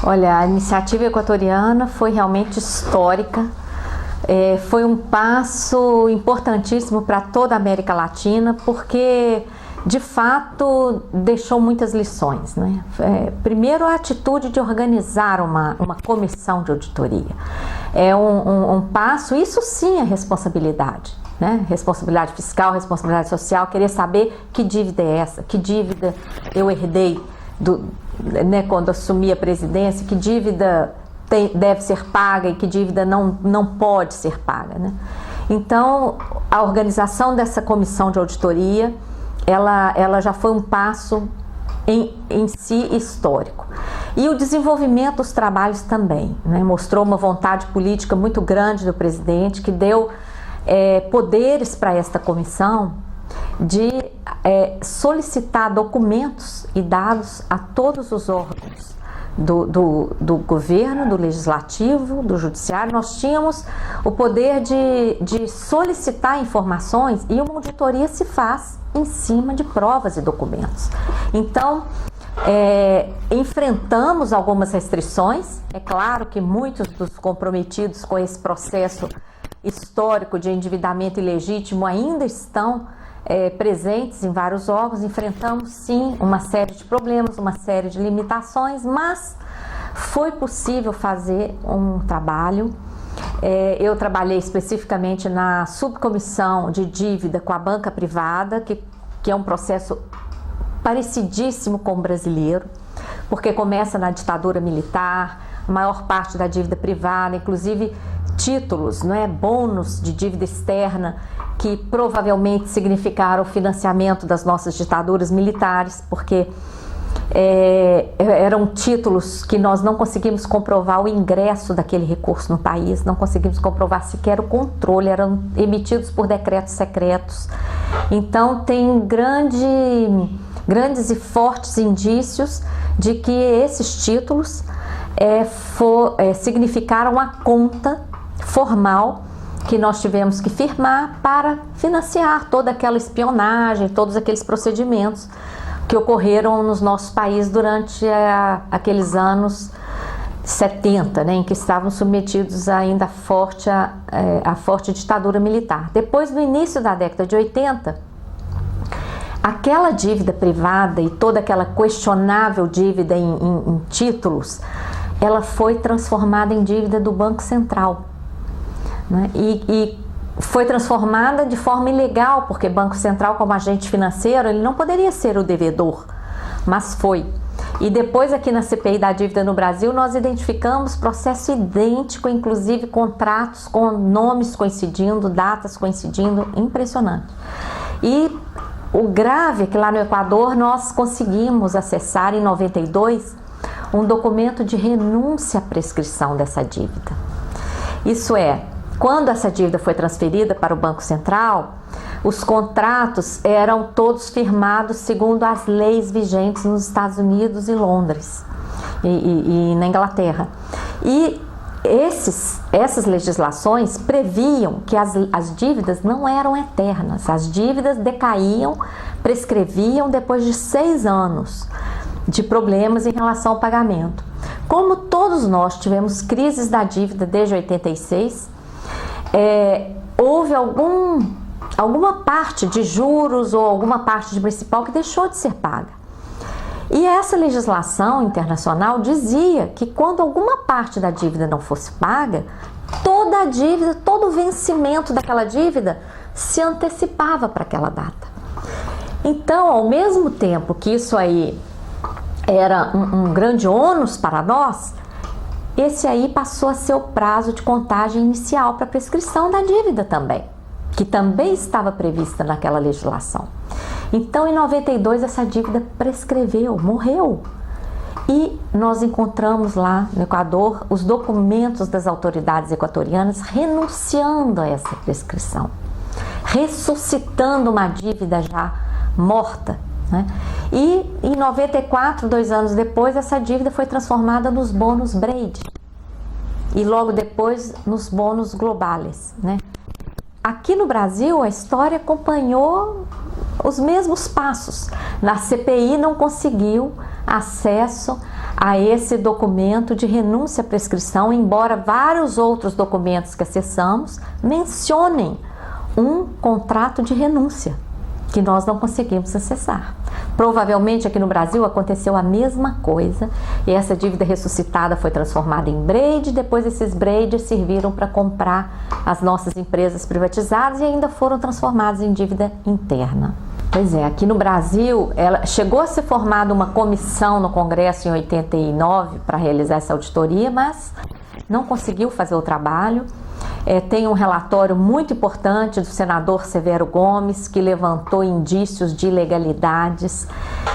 Olha, a iniciativa equatoriana foi realmente histórica, foi um passo importantíssimo para toda a América Latina, porque de fato deixou muitas lições, né? Primeiro, a atitude de organizar uma comissão de auditoria. É um passo, isso sim é responsabilidade, né? Responsabilidade fiscal, responsabilidade social, querer saber que dívida é essa, que dívida eu herdei quando assumi a presidência, que dívida deve ser paga e que dívida não pode ser paga, né? Então, a organização dessa comissão de auditoria, ela já foi um passo em si histórico. E o desenvolvimento dos trabalhos também, né? Mostrou uma vontade política muito grande do presidente, que deu poderes para esta comissão de solicitar documentos e dados a todos os órgãos do governo, do legislativo, do judiciário. Nós tínhamos o poder de solicitar informações, e uma auditoria se faz em cima de provas e documentos. Então, enfrentamos algumas restrições. É claro que muitos dos comprometidos com esse processo histórico de endividamento ilegítimo ainda estão presentes em vários órgãos. Enfrentamos sim uma série de problemas, uma série de limitações, mas foi possível fazer um trabalho. Eu trabalhei especificamente na subcomissão de dívida com a banca privada, que é um processo parecidíssimo com o brasileiro, porque começa na ditadura militar, a maior parte da dívida privada, inclusive títulos, bônus de dívida externa, que provavelmente significaram o financiamento das nossas ditaduras militares, porque eram títulos que nós não conseguimos comprovar o ingresso daquele recurso no país, não conseguimos comprovar sequer o controle, eram emitidos por decretos secretos. Então tem grandes e fortes indícios de que esses títulos significaram a conta formal que nós tivemos que firmar para financiar toda aquela espionagem, todos aqueles procedimentos que ocorreram nos nossos países durante aqueles anos 70, em que estavam submetidos ainda à forte ditadura militar. Depois, no início da década de 80, aquela dívida privada e toda aquela questionável dívida em títulos, ela foi transformada em dívida do Banco Central, né? E foi transformada de forma ilegal, porque Banco Central, como agente financeiro, ele não poderia ser o devedor, mas foi. E depois, aqui na CPI da dívida no Brasil, nós identificamos processo idêntico, inclusive contratos com nomes coincidindo, datas coincidindo, impressionante. E o grave é que lá no Equador nós conseguimos acessar em 92 um documento de renúncia à prescrição dessa dívida. Isso é, quando essa dívida foi transferida para o Banco Central, os contratos eram todos firmados segundo as leis vigentes nos Estados Unidos e Londres e na Inglaterra. E essas legislações previam que as dívidas não eram eternas, as dívidas decaíam, prescreviam depois de 6 anos de problemas em relação ao pagamento. Como todos nós tivemos crises da dívida desde 86, houve alguma parte de juros ou alguma parte de principal que deixou de ser paga. E essa legislação internacional dizia que quando alguma parte da dívida não fosse paga, toda a dívida, todo o vencimento daquela dívida se antecipava para aquela data. Então, ao mesmo tempo que isso aí era um grande ônus para nós, esse aí passou a ser o prazo de contagem inicial para a prescrição da dívida também, que também estava prevista naquela legislação. Então, em 92, essa dívida prescreveu, morreu. E nós encontramos lá no Equador os documentos das autoridades equatorianas renunciando a essa prescrição, ressuscitando uma dívida já morta, né? E em 94, 2 anos depois, essa dívida foi transformada nos bônus Brady e logo depois nos bônus globais, né? Aqui no Brasil, a história acompanhou os mesmos passos. Na CPI não conseguiu acesso a esse documento de renúncia à prescrição, embora vários outros documentos que acessamos mencionem um contrato de renúncia que nós não conseguimos acessar. Provavelmente aqui no Brasil aconteceu a mesma coisa e essa dívida ressuscitada foi transformada em braid, depois esses braids serviram para comprar as nossas empresas privatizadas e ainda foram transformados em dívida interna. Pois é, aqui no Brasil chegou a ser formada uma comissão no Congresso em 89 para realizar essa auditoria, mas não conseguiu fazer o trabalho. Tem um relatório muito importante do senador Severo Gomes, que levantou indícios de ilegalidades,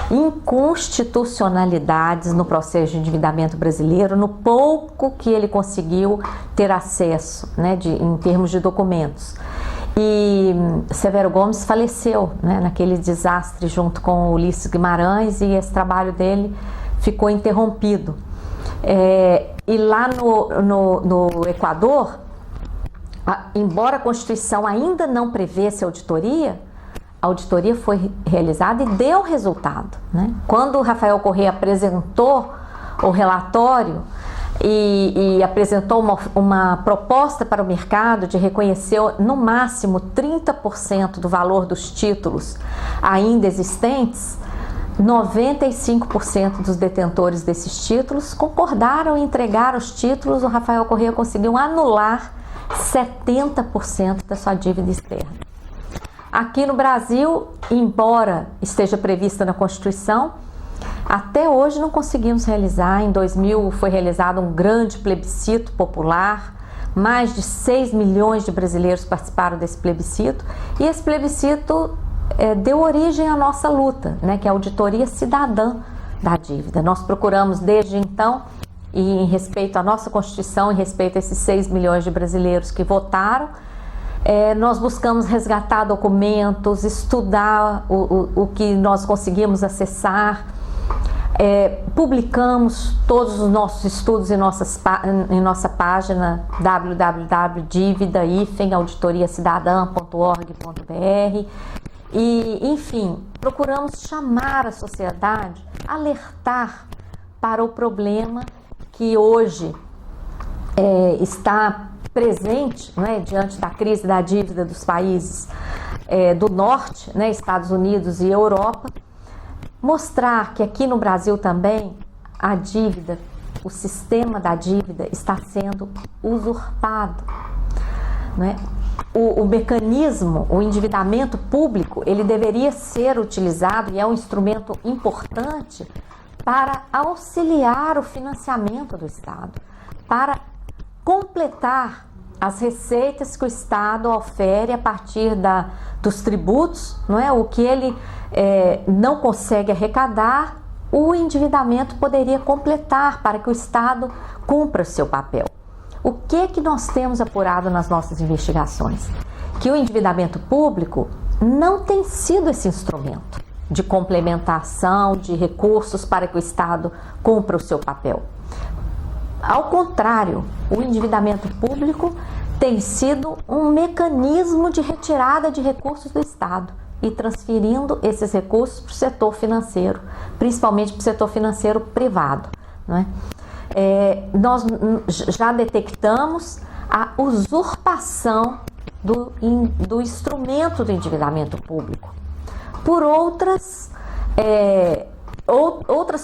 inconstitucionalidades no processo de endividamento brasileiro, no pouco que ele conseguiu ter acesso, né, em termos de documentos. E Severo Gomes faleceu, né, naquele desastre junto com Ulisses Guimarães, e esse trabalho dele ficou interrompido. E lá no Equador, embora a Constituição ainda não prevesse a auditoria foi realizada e deu resultado, né? Quando o Rafael Correa apresentou o relatório e apresentou uma proposta para o mercado de reconhecer no máximo 30% do valor dos títulos ainda existentes, 95% dos detentores desses títulos concordaram em entregar os títulos. O Rafael Correa conseguiu anular 70% da sua dívida externa. Aqui no Brasil, embora esteja prevista na Constituição, até hoje não conseguimos realizar. Em 2000 foi realizado um grande plebiscito popular, mais de 6 milhões de brasileiros participaram desse plebiscito, e esse plebiscito deu origem à nossa luta, né, que é a auditoria cidadã da dívida. Nós procuramos desde então, e em respeito à nossa Constituição, em respeito a esses 6 milhões de brasileiros que votaram, nós buscamos resgatar documentos, estudar o que nós conseguimos acessar, publicamos todos os nossos estudos em nossa página www.dívida-auditoriacidadã.org.br e, enfim, procuramos chamar a sociedade, alertar para o problema que hoje está presente, né, diante da crise da dívida dos países do norte, né, Estados Unidos e Europa, mostrar que aqui no Brasil também a dívida, o sistema da dívida está sendo usurpado, né? O mecanismo, o endividamento público, ele deveria ser utilizado e é um instrumento importante para auxiliar o financiamento do Estado, para completar as receitas que o Estado ofere a partir dos tributos, não é? O que ele não consegue arrecadar, o endividamento poderia completar para que o Estado cumpra o seu papel. O que nós temos apurado nas nossas investigações? Que o endividamento público não tem sido esse instrumento de complementação de recursos para que o Estado cumpra o seu papel. Ao contrário, o endividamento público tem sido um mecanismo de retirada de recursos do Estado e transferindo esses recursos para o setor financeiro, principalmente para o setor financeiro privado, não é? Nós já detectamos a usurpação do instrumento do endividamento público por outras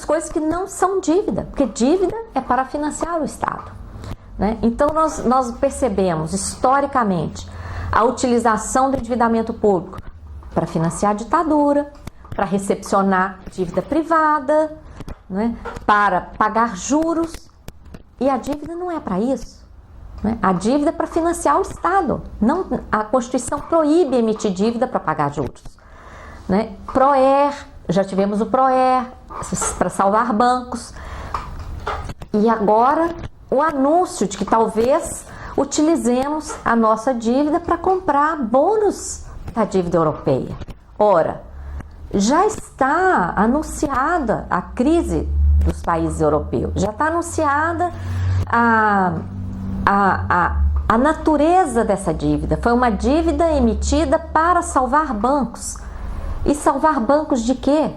coisas que não são dívida, porque dívida é para financiar o Estado, né? Então nós percebemos historicamente a utilização do endividamento público para financiar a ditadura, para recepcionar dívida privada, né? Para pagar juros, e a dívida não é para isso, né? A dívida é para financiar o Estado. Não, a Constituição proíbe emitir dívida para pagar juros, né? PROER, já tivemos o PROER para salvar bancos, e agora o anúncio de que talvez utilizemos a nossa dívida para comprar bônus da dívida europeia. Ora, já está anunciada a crise dos países europeus, já está anunciada a natureza dessa dívida. Foi uma dívida emitida para salvar bancos. E salvar bancos de quê?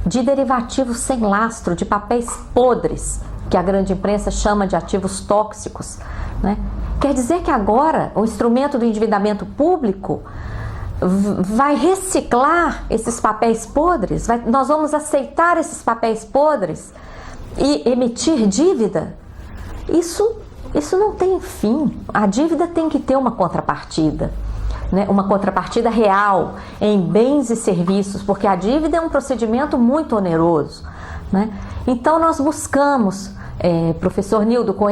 de derivativos sem lastro, de papéis podres, que a grande imprensa chama de ativos tóxicos, né? Quer dizer que agora o instrumento do endividamento público vai reciclar esses papéis podres? Nós vamos aceitar esses papéis podres e emitir dívida? Isso não tem fim. A dívida tem que ter uma contrapartida, né? Uma contrapartida real em bens e serviços, porque a dívida é um procedimento muito oneroso, né? Então nós buscamos, professor Nildo, com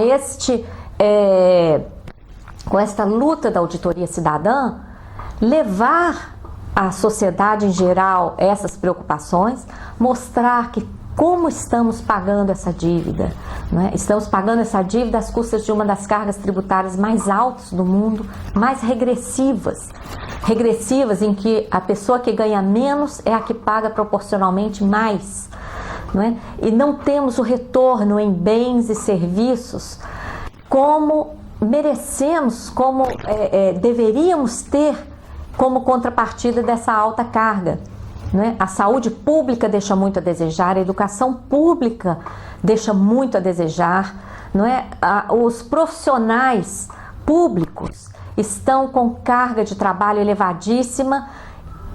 esta luta da auditoria cidadã, levar à sociedade em geral essas preocupações, mostrar que como estamos pagando essa dívida, né? Estamos pagando essa dívida às custas de uma das cargas tributárias mais altas do mundo, mais regressivas em que a pessoa que ganha menos é a que paga proporcionalmente mais, né? E não temos o retorno em bens e serviços como merecemos, como deveríamos ter como contrapartida dessa alta carga, né? A saúde pública deixa muito a desejar, a educação pública deixa muito a desejar, não é? Os profissionais públicos estão com carga de trabalho elevadíssima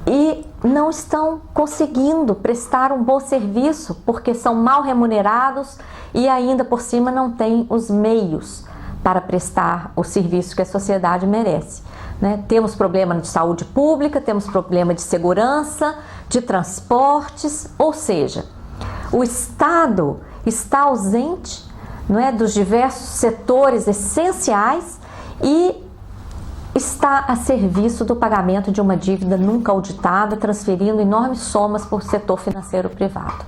e não estão conseguindo prestar um bom serviço porque são mal remunerados e ainda por cima não têm os meios para prestar o serviço que a sociedade merece, né? Temos problema de saúde pública, temos problema de segurança, de transportes, ou seja, o Estado está ausente, não é, dos diversos setores essenciais e está a serviço do pagamento de uma dívida nunca auditada, transferindo enormes somas para o setor financeiro privado.